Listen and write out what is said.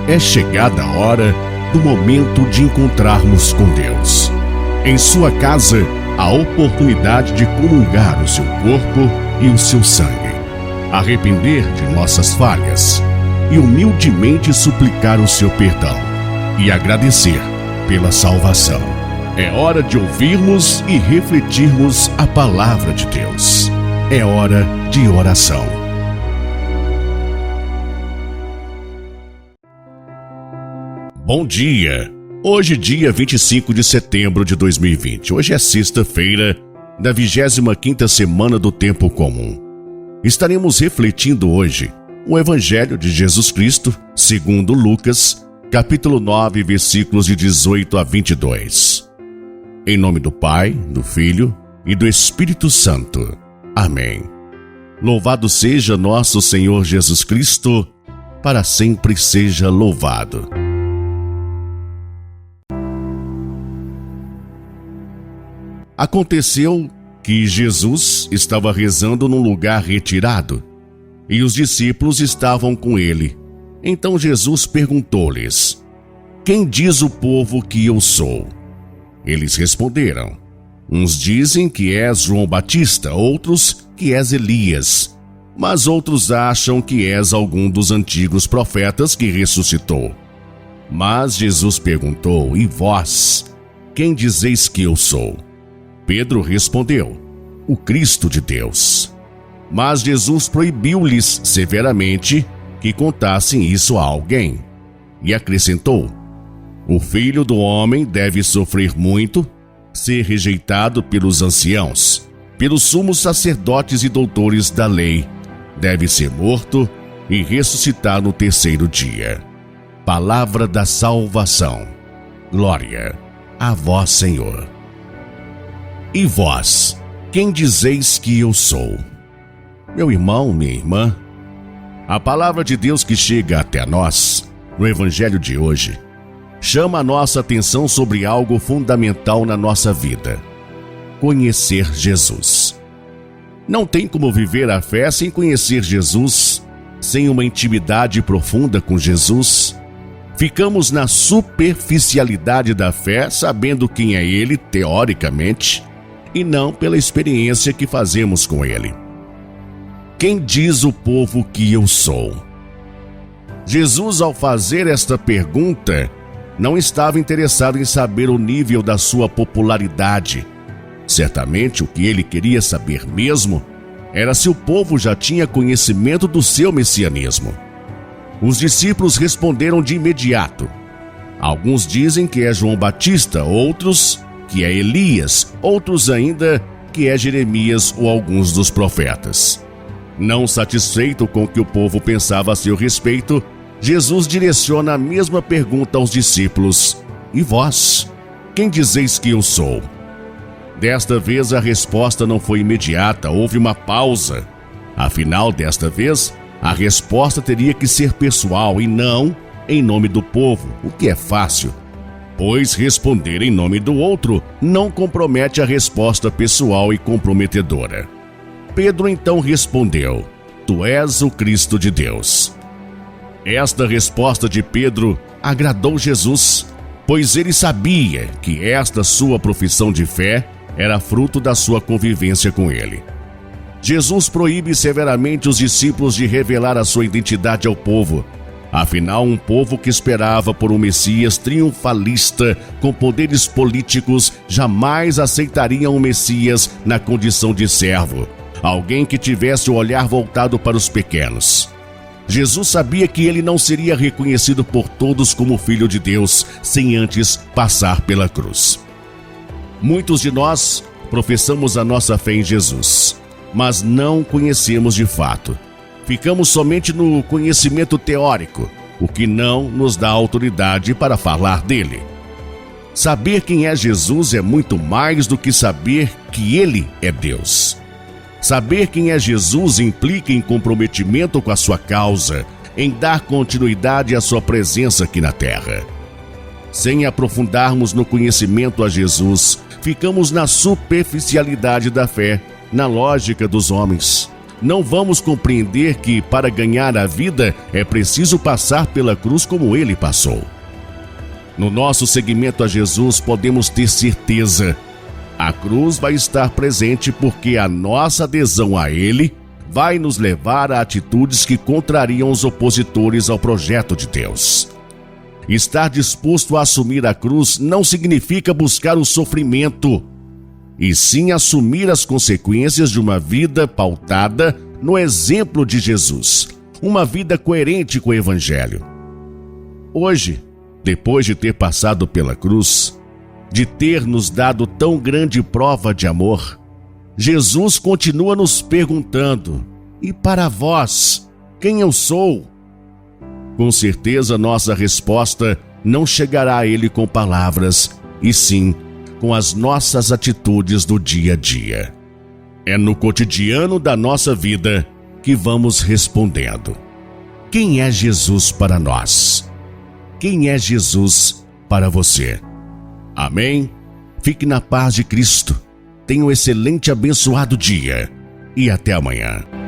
É chegada a hora do momento de encontrarmos com Deus. Em sua casa, a oportunidade de comungar o seu corpo e o seu sangue, arrepender de nossas falhas e humildemente suplicar o seu perdão e agradecer pela salvação. É hora de ouvirmos e refletirmos a palavra de Deus. É hora de oração. Bom dia! Hoje, dia 25 de setembro de 2020. Hoje é sexta-feira da 25ª semana do Tempo Comum. Estaremos refletindo hoje o Evangelho de Jesus Cristo, segundo Lucas, capítulo 9, versículos de 18 a 22. Em nome do Pai, do Filho e do Espírito Santo. Amém. Louvado seja nosso Senhor Jesus Cristo, para sempre seja louvado. Aconteceu que Jesus estava rezando num lugar retirado, e os discípulos estavam com ele. Então Jesus perguntou-lhes: "Quem diz o povo que eu sou?" Eles responderam: "Uns dizem que és João Batista, outros que és Elias, mas outros acham que és algum dos antigos profetas que ressuscitou." Mas Jesus perguntou: "E vós, quem dizeis que eu sou?" Pedro respondeu: "O Cristo de Deus." Mas Jesus proibiu-lhes severamente que contassem isso a alguém, e acrescentou: "O Filho do Homem deve sofrer muito, ser rejeitado pelos anciãos, pelos sumos sacerdotes e doutores da lei, deve ser morto e ressuscitar no terceiro dia." Palavra da salvação. Glória a vós, Senhor. E vós, quem dizeis que eu sou? Meu irmão, minha irmã, a palavra de Deus que chega até nós, no Evangelho de hoje, chama a nossa atenção sobre algo fundamental na nossa vida: conhecer Jesus. Não tem como viver a fé sem conhecer Jesus, sem uma intimidade profunda com Jesus. Ficamos na superficialidade da fé, sabendo quem é Ele, teoricamente, e não pela experiência que fazemos com Ele. Quem diz o povo que eu sou? Jesus, ao fazer esta pergunta, não estava interessado em saber o nível da sua popularidade. Certamente o que ele queria saber mesmo era se o povo já tinha conhecimento do seu messianismo. Os discípulos responderam de imediato. Alguns dizem que é João Batista, outros que é Elias, outros ainda que é Jeremias ou alguns dos profetas. Não satisfeito com o que o povo pensava a seu respeito, Jesus direciona a mesma pergunta aos discípulos: "E vós, quem dizeis que eu sou?" Desta vez a resposta não foi imediata, houve uma pausa. Afinal, desta vez, a resposta teria que ser pessoal e não em nome do povo, o que é fácil, pois responder em nome do outro não compromete a resposta pessoal e comprometedora. Pedro então respondeu: "Tu és o Cristo de Deus." Esta resposta de Pedro agradou Jesus, pois ele sabia que esta sua profissão de fé era fruto da sua convivência com ele. Jesus proíbe severamente os discípulos de revelar a sua identidade ao povo. Afinal, um povo que esperava por um Messias triunfalista com poderes políticos jamais aceitaria um Messias na condição de servo, alguém que tivesse o olhar voltado para os pequenos. Jesus sabia que ele não seria reconhecido por todos como Filho de Deus sem antes passar pela cruz. Muitos de nós professamos a nossa fé em Jesus, mas não conhecemos de fato. Ficamos somente no conhecimento teórico, o que não nos dá autoridade para falar dele. Saber quem é Jesus é muito mais do que saber que ele é Deus. Saber quem é Jesus implica em comprometimento com a sua causa, em dar continuidade à sua presença aqui na terra. Sem aprofundarmos no conhecimento a Jesus, ficamos na superficialidade da fé, na lógica dos homens. não vamos compreender que para ganhar a vida é preciso passar pela cruz como ele passou. No nosso seguimento a Jesus podemos ter certeza, a cruz vai estar presente porque a nossa adesão a ele vai nos levar a atitudes que contrariam os opositores ao projeto de Deus. Estar disposto a assumir a cruz não significa buscar o sofrimento, e sim assumir as consequências de uma vida pautada no exemplo de Jesus, uma vida coerente com o Evangelho. Hoje, depois de ter passado pela cruz, de ter nos dado tão grande prova de amor, Jesus continua nos perguntando: e para vós, quem eu sou? Com certeza nossa resposta não chegará a Ele com palavras, e sim com as nossas atitudes do dia a dia. É no cotidiano da nossa vida que vamos respondendo: quem é Jesus para nós? Quem é Jesus para você? Amém? Fique na paz de Cristo. Tenha um excelente e abençoado dia. E até amanhã.